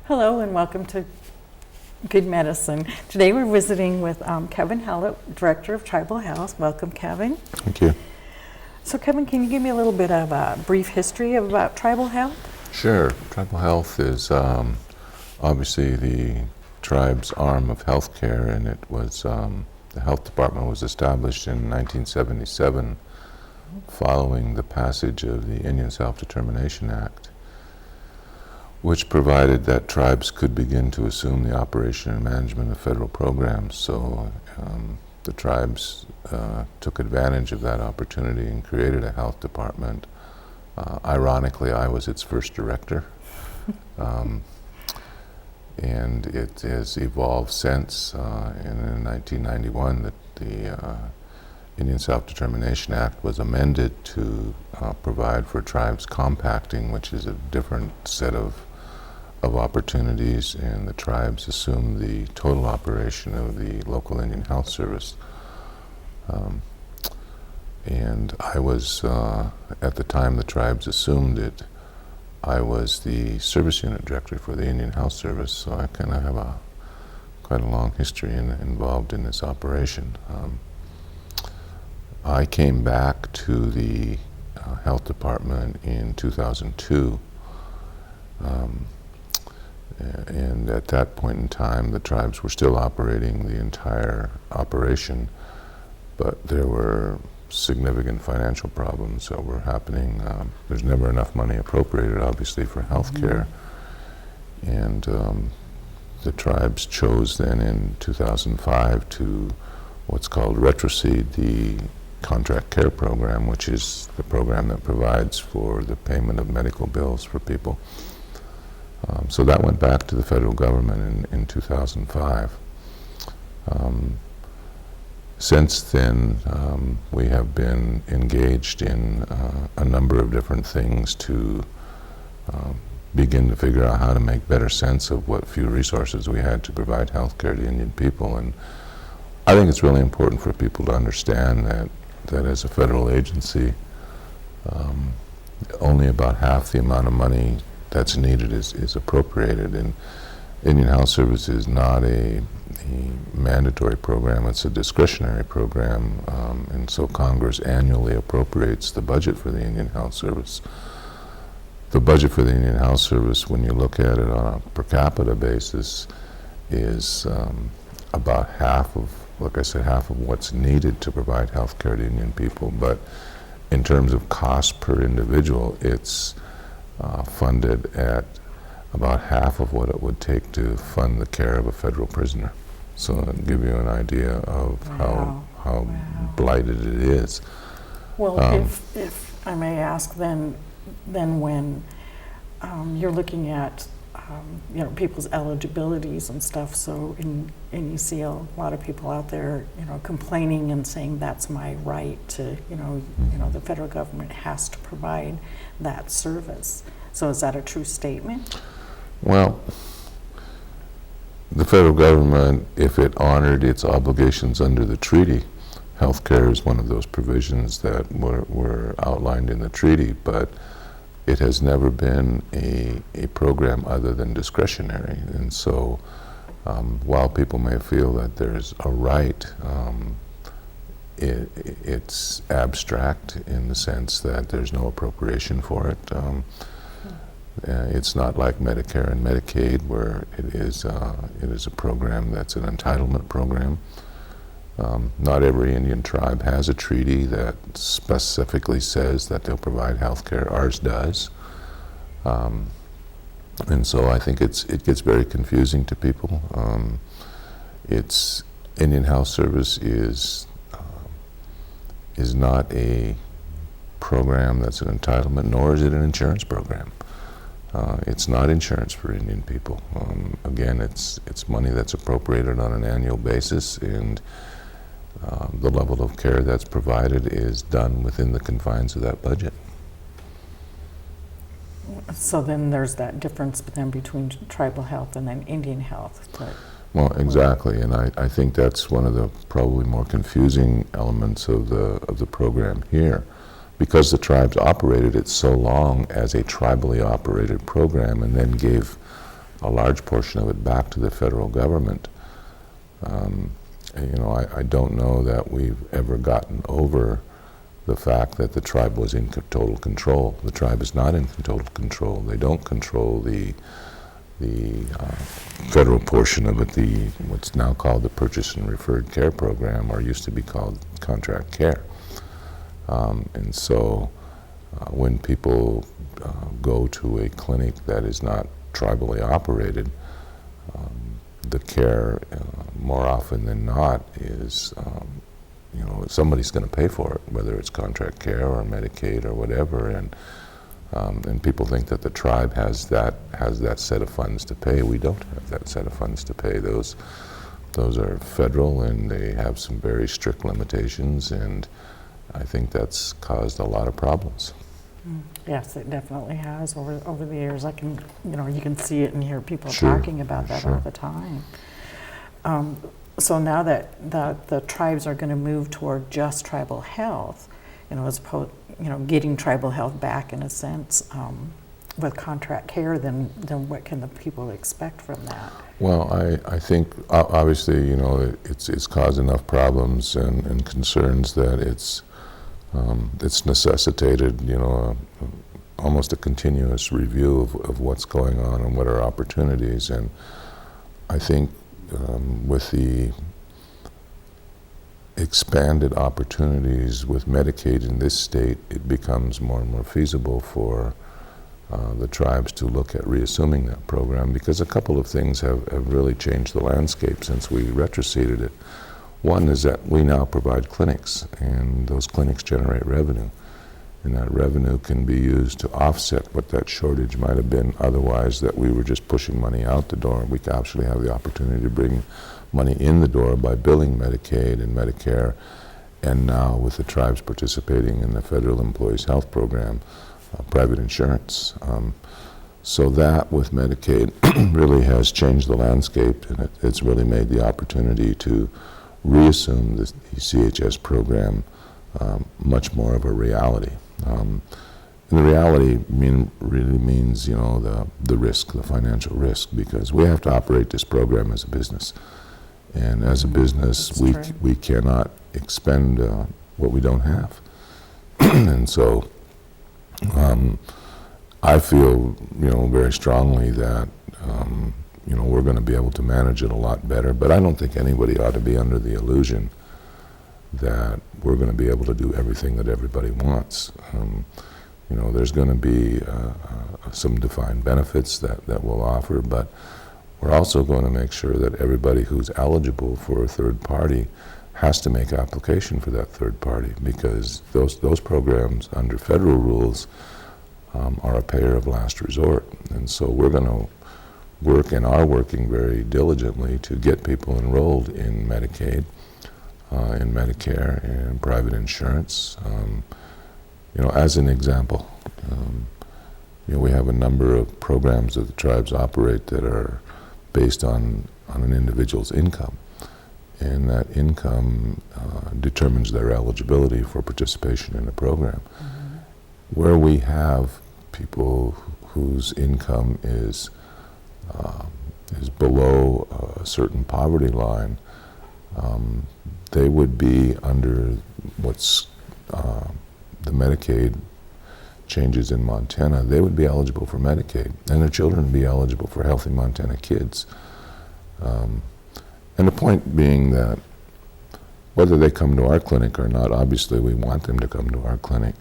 Hello and welcome to Good Medicine. Today we're visiting with Kevin Howlett, Director of Tribal Health. Welcome, Kevin. Thank you. So Kevin, can you give me a little bit of a brief history about Tribal Health? Sure. Tribal Health is obviously the tribe's arm of healthcare, and it was the health department was established in 1977 following the passage of the Indian Self-Determination Act, which provided that tribes could begin to assume the operation and management of federal programs. So the tribes took advantage of that opportunity and created a health department. Ironically, I was its first director. And it has evolved since. And in 1991, the Indian Self-Determination Act was amended to provide for tribes compacting, which is a different set of opportunities, and the tribes assumed the total operation of the local Indian Health Service. And I was, at the time the tribes assumed it, I was the service unit director for the Indian Health Service, so I kind of have quite a long history involved in this operation. I came back to the health department in 2002, and at that point in time the tribes were still operating the entire operation, but there were significant financial problems that were happening. There's never enough money appropriated, obviously, for health care. And the tribes chose then in 2005 to what's called retrocede the contract care program, which is the program that provides for the payment of medical bills for people. So that went back to the federal government in 2005. Since then, we have been engaged in a number of different things to begin to figure out how to make better sense of what few resources we had to provide health care to Indian people. And I think it's really important for people to understand that as a federal agency, only about half the amount of money that's needed is appropriated. And Indian Health Service is not a mandatory program, it's a discretionary program, and so Congress annually appropriates the budget for the Indian Health Service. The budget for the Indian Health Service, when you look at it on a per capita basis, is about half of, like I said, half of what's needed to provide health care to Indian people, but in terms of cost per individual, it's funded at about half of what it would take to fund the care of a federal prisoner. So to give you an idea of how blighted it is. Well, if I may ask, then when you're looking at people's eligibilities and stuff, so and you see a lot of people out there complaining and saying that's my right to the federal government has to provide that service. So is that a true statement? Well, the federal government, if it honored its obligations under the treaty, healthcare is one of those provisions that were outlined in the treaty, but it has never been a program other than discretionary. And so while people may feel that there's a right, it's abstract in the sense that there's no appropriation for it. It's not like Medicare and Medicaid, where it is a program that's an entitlement program. Not every Indian tribe has a treaty that specifically says that they'll provide health care. Ours does. And so I think it gets very confusing to people. Indian Health Service is not a program that's an entitlement, nor is it an insurance program. It's not insurance for Indian people. Again, it's money that's appropriated on an annual basis, and the level of care that's provided is done within the confines of that budget. So then there's that difference then between tribal health and then Indian health. Well, exactly, and I think that's one of the probably more confusing elements of the program here. Because the tribes operated it so long as a tribally operated program and then gave a large portion of it back to the federal government. I don't know that we've ever gotten over the fact that the tribe was in total control. The tribe is not in total control. They don't control the federal portion of it, what's now called the Purchase and Referred Care Program, or used to be called contract care. And so when people go to a clinic that is not tribally operated, the care more often than not is, somebody's going to pay for it, whether it's contract care or Medicaid or whatever, and people think that the tribe has that set of funds to pay. We don't have that set of funds to pay. Those are federal, and they have some very strict limitations, and I think that's caused a lot of problems. Yes, it definitely has over the years. You can see it and hear people Sure, talking about that sure. all the time. So now that the tribes are going to move toward just tribal health, as opposed, getting tribal health back in a sense with contract care, then what can the people expect from that? Well, I think obviously, it's caused enough problems and concerns that it's necessitated, almost a continuous review of what's going on and what are opportunities. And I think with the expanded opportunities with Medicaid in this state, it becomes more and more feasible for the tribes to look at reassuming that program, because a couple of things have really changed the landscape since we retroceded it. One is that we now provide clinics, and those clinics generate revenue, and that revenue can be used to offset what that shortage might have been otherwise, that we were just pushing money out the door. We actually have the opportunity to bring money in the door by billing Medicaid and Medicare, and now with the tribes participating in the Federal Employees Health Program, private insurance. So that with Medicaid really has changed the landscape, and it's really made the opportunity to reassume the CHS program much more of a reality. And the reality really means, the risk, the financial risk, because we have to operate this program as a business. And as a business, we cannot expend what we don't have. And so I feel, very strongly that, we're going to be able to manage it a lot better. But I don't think anybody ought to be under the illusion that we're going to be able to do everything that everybody wants. There's going to be some defined benefits that we'll offer, but we're also going to make sure that everybody who's eligible for a third party has to make application for that third party, because those programs under federal rules are a payer of last resort. And so we're going to work and are working very diligently to get people enrolled in Medicaid, in Medicare, and private insurance. As an example, we have a number of programs that the tribes operate that are based on an individual's income, and that income determines their eligibility for participation in the program. Mm-hmm. Where we have people whose income is below a certain poverty line, they would be under what's the Medicaid changes in Montana. They would be eligible for Medicaid, and their children would be eligible for Healthy Montana Kids. And the point being that whether they come to our clinic or not, obviously we want them to come to our clinic.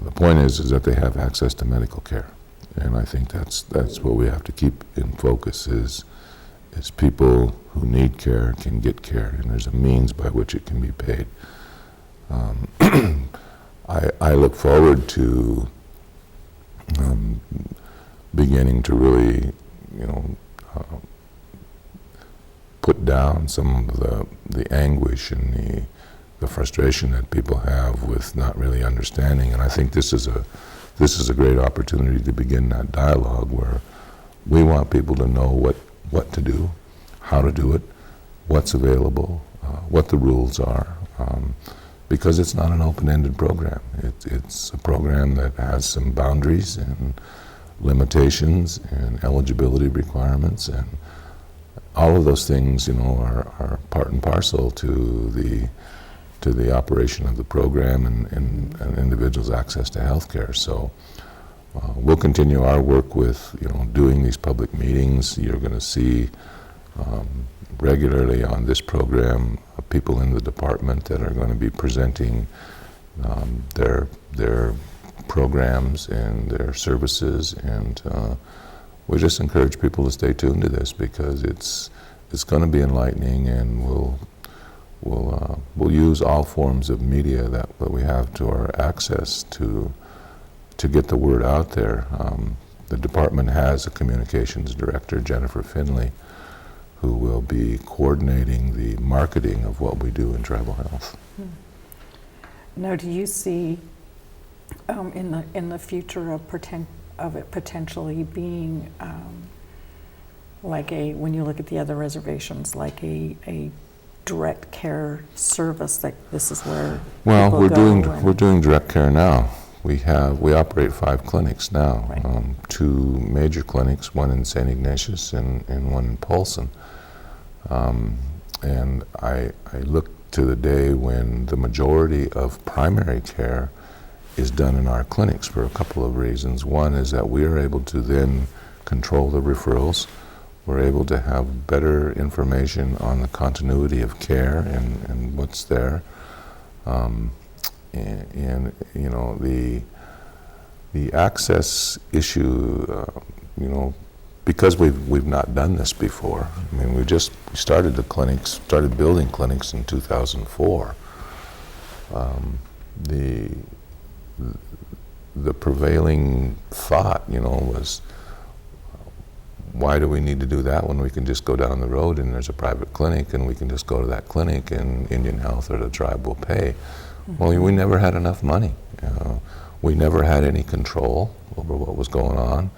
The point is that they have access to medical care. And I think that's what we have to keep in focus is people who need care can get care, and there's a means by which it can be paid. I look forward to beginning to really, put down some of the anguish and the frustration that people have with not really understanding. And I think this is a great opportunity to begin that dialogue where we want people to know what to do, how to do it, what's available, what the rules are, because it's not an open-ended program. It's a program that has some boundaries, and limitations and eligibility requirements, and all of those things, are part and parcel to the operation of the program and individuals' access to health care. So we'll continue our work with, doing these public meetings. You're going to see regularly on this program people in the department that are going to be presenting their programs and their services, and we just encourage people to stay tuned to this, because it's going to be enlightening, and we'll use all forms of media that we have to our access to get the word out there. The department has a communications director, Jennifer Finley, who will be coordinating the marketing of what we do in tribal health. Now, do you see in the future of it potentially being like when you look at the other reservations, like a direct care service, that this is where people we're doing direct care now. We operate 5 clinics now, right. 2 major clinics, one in St. Ignatius and one in Polson. And I look to the day when the majority of primary care is done in our clinics for a couple of reasons. One is that we are able to then control the referrals. We're able to have better information on the continuity of care and what's there. And the access issue, because we've not done this before. I mean, we started building clinics in 2004. The prevailing thought, was, why do we need to do that when we can just go down the road and there's a private clinic and we can just go to that clinic and Indian Health or the tribe will pay? Mm-hmm. Well, we never had enough money. We never had any control over what was going on.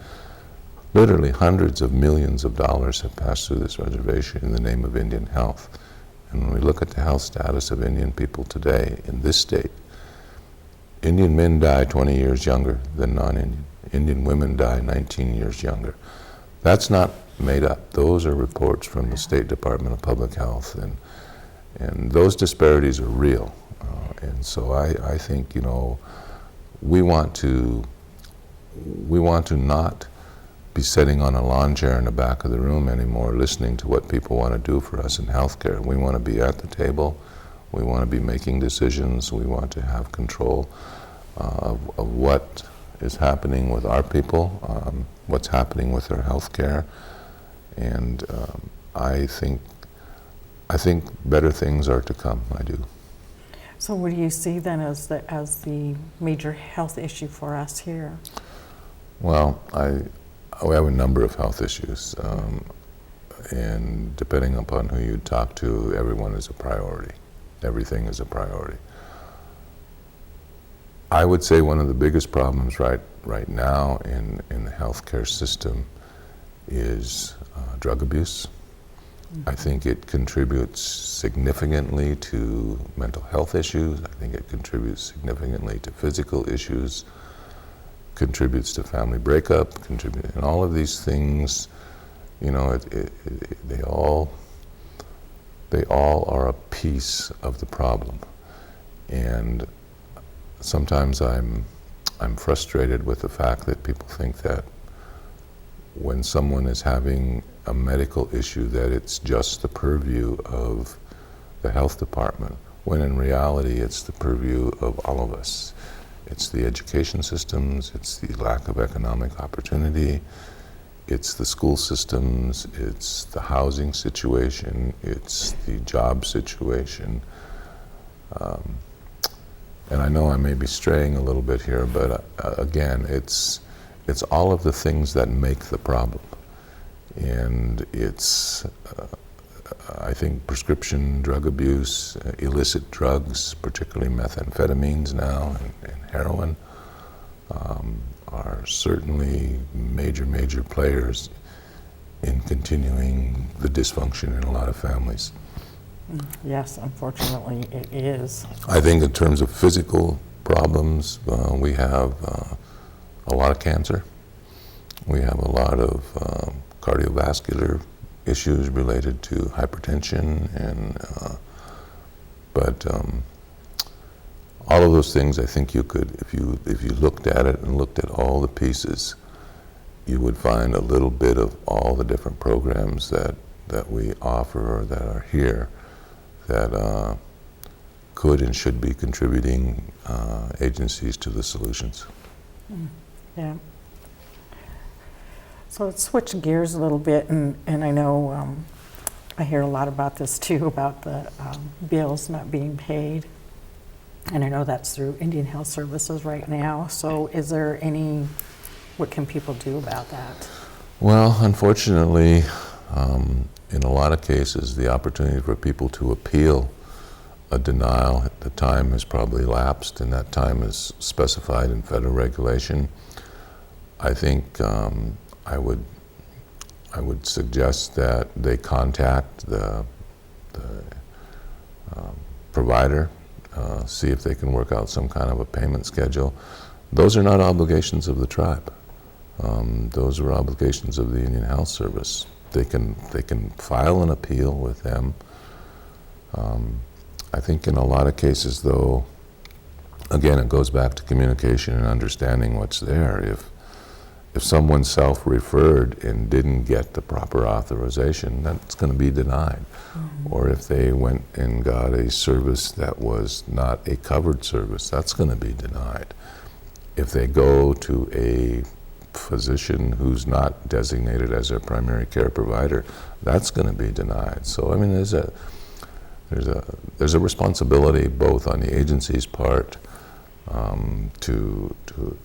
Literally hundreds of millions of dollars have passed through this reservation in the name of Indian Health. And when we look at the health status of Indian people today in this state, Indian men die 20 years younger than non-Indian. Indian women die 19 years younger. That's not made up. Those are reports from the State Department of Public Health, and those disparities are real. And so I think, we want to not be sitting on a lawn chair in the back of the room anymore, listening to what people want to do for us in healthcare. We want to be at the table. We want to be making decisions. We want to have control of what is happening with our people, what's happening with their healthcare, and I think better things are to come. I do. So, what do you see then as the major health issue for us here? Well, we have a number of health issues, and depending upon who you talk to, everyone is a priority. Everything is a priority. I would say one of the biggest problems right now in the healthcare system is drug abuse. Mm-hmm. I think it contributes significantly to mental health issues. I think it contributes significantly to physical issues, contributes to family breakup, and all of these things, they all are a piece of the problem. And sometimes I'm frustrated with the fact that people think that when someone is having a medical issue that it's just the purview of the health department, when in reality it's the purview of all of us. It's the education systems, it's the lack of economic opportunity, it's the school systems, it's the housing situation, it's the job situation. And I know I may be straying a little bit here, but again, it's all of the things that make the problem. And it's, I think, prescription drug abuse, illicit drugs, particularly methamphetamines now and heroin, are certainly major players in continuing the dysfunction in a lot of families. Yes, unfortunately it is. I think in terms of physical problems, we have a lot of cancer. We have a lot of cardiovascular issues related to hypertension, but all of those things, I think you could, if you looked at it and looked at all the pieces, you would find a little bit of all the different programs that we offer or that are here that could and should be contributing agencies to the solutions. Yeah. So let's switch gears a little bit, and I know I hear a lot about this too, about the bills not being paid. And I know that's through Indian Health Services right now. So is there what can people do about that? Well, unfortunately, in a lot of cases, the opportunity for people to appeal a denial, the time has probably lapsed, and that time is specified in federal regulation. I think I would suggest that they contact the provider, see if they can work out some kind of a payment schedule. Those are not obligations of the tribe. Those are obligations of the Indian Health Service. They can file an appeal with them. I think in a lot of cases, though, again, it goes back to communication and understanding what's there. If someone self-referred and didn't get the proper authorization, that's going to be denied. Mm-hmm. Or if they went and got a service that was not a covered service, that's going to be denied. If they go to a physician who's not designated as their primary care provider, that's going to be denied. So I mean, there's a responsibility both on the agency's part to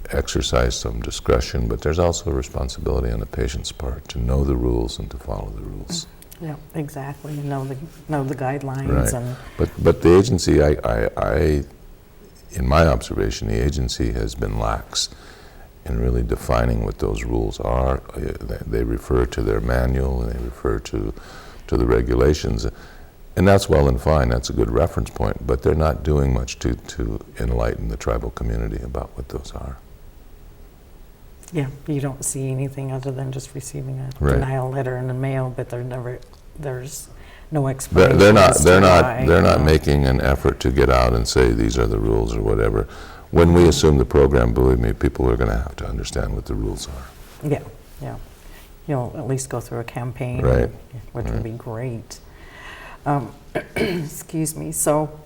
exercise some discretion, but there's also a responsibility on the patient's part to know the rules and to follow the rules. Yeah, exactly. Know the guidelines. Right. And but the agency, I in my observation, the agency has been lax in really defining what those rules are. They refer to their manual and they refer to the regulations. And that's well and fine, that's a good reference point, but they're not doing much to enlighten the tribal community about what those are. Yeah, you don't see anything other than just receiving a Right. denial letter in the mail, but there's no explanation. They're They're not making an effort to get out and say these are the rules or whatever. When we assume the program, believe me, people are going to have to understand what the rules are. Yeah. You'll at least go through a campaign, Right. which would be great. Excuse me. So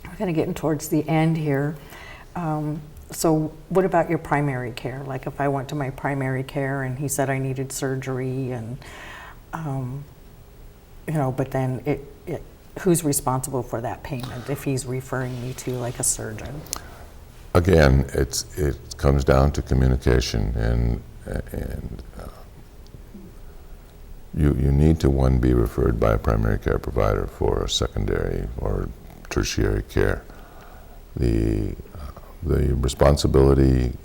we're kind of getting towards the end here. So what about your primary care? Like if I went to my primary care and he said I needed surgery and, but then who's responsible for that payment if he's referring me to like a surgeon? Again, it comes down to communication and you need to, one, be referred by a primary care provider for a secondary or tertiary care. The responsibility,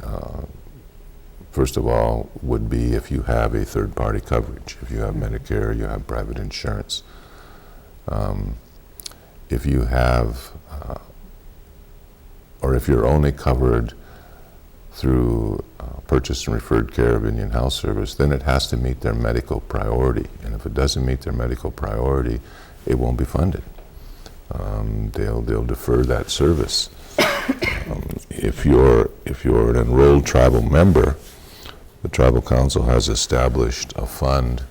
first of all, would be if you have a third-party coverage. If you have Medicare, you have private insurance. If you have, or if you're only covered through purchased and referred care of Indian Health Service, then it has to meet their medical priority. And if it doesn't meet their medical priority, it won't be funded. They'll defer that service. If you're an enrolled tribal member, the Tribal Council has established a fund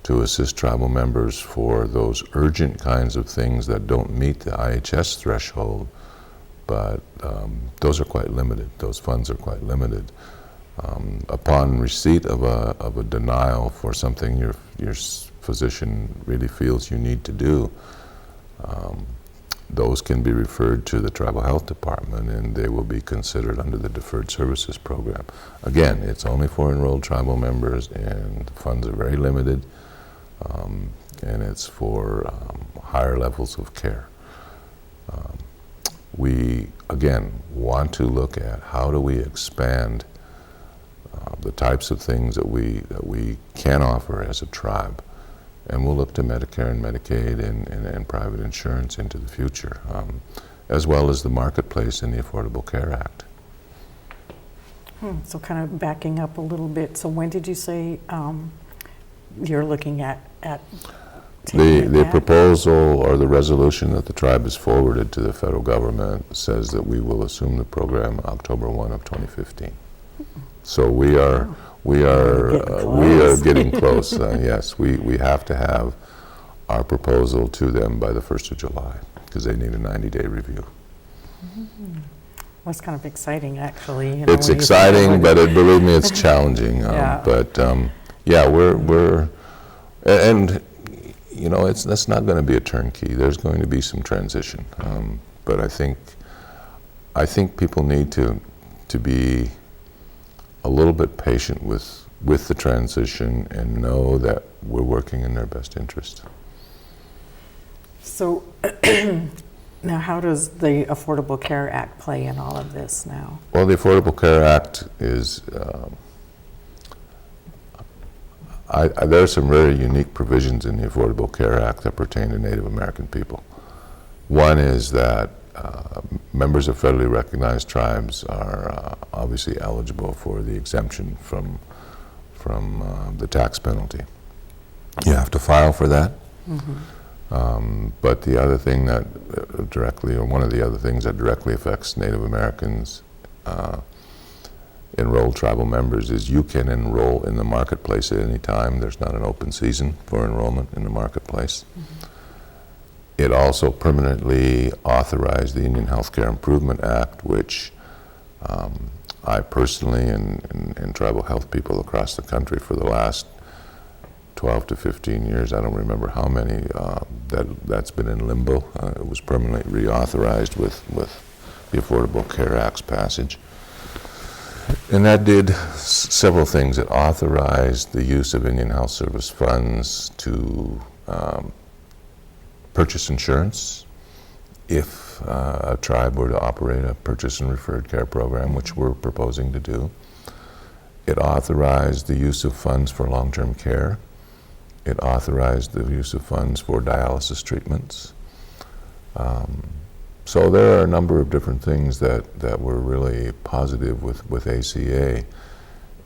to assist tribal members for those urgent kinds of things that don't meet the IHS threshold, but those are quite limited. Those funds are quite limited. Upon receipt of a denial for something your physician really feels you need to do, those can be referred to the Tribal Health Department and they will be considered under the Deferred Services Program. Again, it's only for enrolled tribal members and the funds are very limited, and it's for higher levels of care. We, again, want to look at how do we expand the types of things that we can offer as a tribe. And we'll look to Medicare and Medicaid and private insurance into the future, as well as the marketplace and the Affordable Care Act. So kind of backing up a little bit, so when did you say you're looking at taking it The back? proposal or the resolution that the tribe has forwarded to the federal government says that we will assume the program October 1 of 2015. So we are getting close. Yes, we have to have our proposal to them by the 1st of July because they need a 90-day review. Well, it's kind of exciting, actually. You know, It's when you think exciting, of it. but believe me, it's challenging. Yeah. But yeah, and you know, that's not going to be a turnkey. There's going to be some transition. But I think people need to be a little bit patient with the transition and know that we're working in their best interest. So now how does the Affordable Care Act play in all of this now? Well, the Affordable Care Act is, there are some very unique provisions in the Affordable Care Act that pertain to Native American people. One is that members of federally recognized tribes are obviously eligible for the exemption from the tax penalty. You have to file for that. But the other thing that one of the other things that directly affects Native Americans enrolled tribal members is you can enroll in the marketplace at any time. There's not an open season for enrollment in the marketplace. It also permanently authorized the Indian Healthcare Improvement Act, which I personally and tribal health people across the country for the last 12 to 15 years, I don't remember how many, that's been in limbo. It was permanently reauthorized with the Affordable Care Act's passage. And that did several things. It authorized the use of Indian Health Service funds to purchase insurance if a tribe were to operate a purchase and referred care program, which we're proposing to do. It authorized the use of funds for long-term care. It authorized the use of funds for dialysis treatments. So there are a number of different things that were really positive with ACA.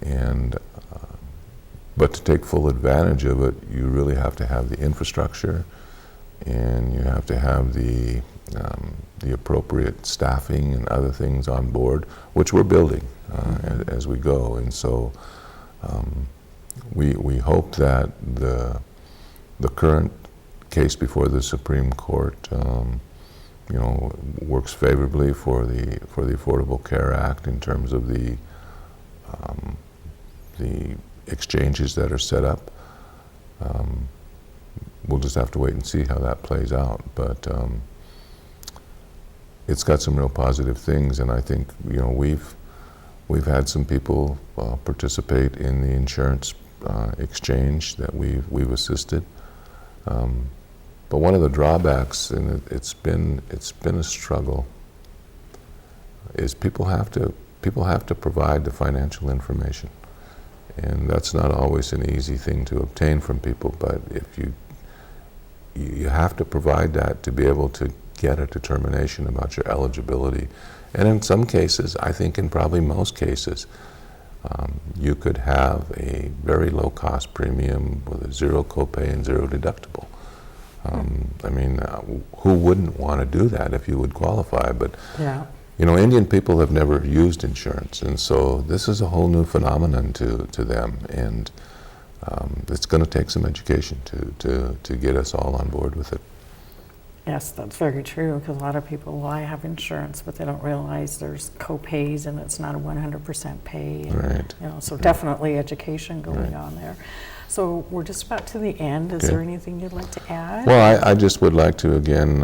And but to take full advantage of it, you really have to have the infrastructure, and you have to have the appropriate staffing and other things on board, which we're building as we go. And so we hope that the current case before the Supreme Court, you know, works favorably for the Affordable Care Act in terms of the exchanges that are set up. We'll just have to wait and see how that plays out. But it's got some real positive things, and I think, you know, we've had some people participate in the insurance exchange that we've assisted. But one of the drawbacks, and it's been a struggle, is people have to provide the financial information, and that's not always an easy thing to obtain from people. But if you have to provide that to be able to get a determination about your eligibility. And in some cases, I think in probably most cases, you could have a very low cost premium with a zero copay and zero deductible. I mean, who wouldn't want to do that if you would qualify? But Yeah. you know, Indian people have never used insurance, and so this is a whole new phenomenon to them, and it's going to take some education to get us all on board with it. Yes, that's very true, because a lot of people, well, I have insurance, but they don't realize there's co-pays and it's not a 100% pay. And, Right. you know, so definitely education going on there. So we're just about to the end. Is Okay. there anything you'd like to add? Well, I just would like to again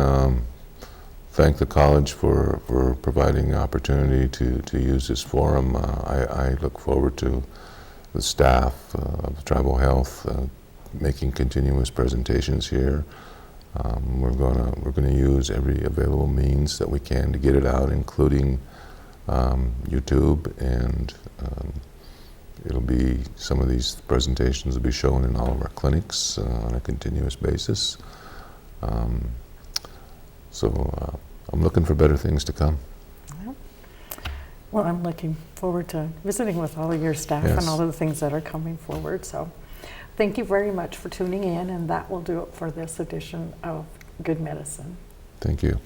thank the college for providing the opportunity to use this forum. I look forward to the staff of Tribal Health making continuous presentations here. We're gonna use every available means that we can to get it out, including YouTube, and some of these presentations will be shown in all of our clinics on a continuous basis. So I'm looking for better things to come. Well, I'm looking forward to visiting with all of your staff Yes. and all of the things that are coming forward. So thank you very much for tuning in, and that will do it for this edition of Good Medicine. Thank you.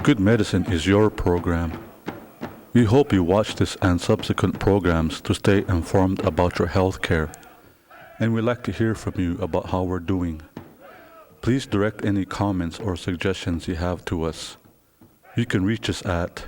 Good Medicine is your program. We hope you watch this and subsequent programs to stay informed about your health care. And we'd like to hear from you about how we're doing. Please direct any comments or suggestions you have to us. You can reach us at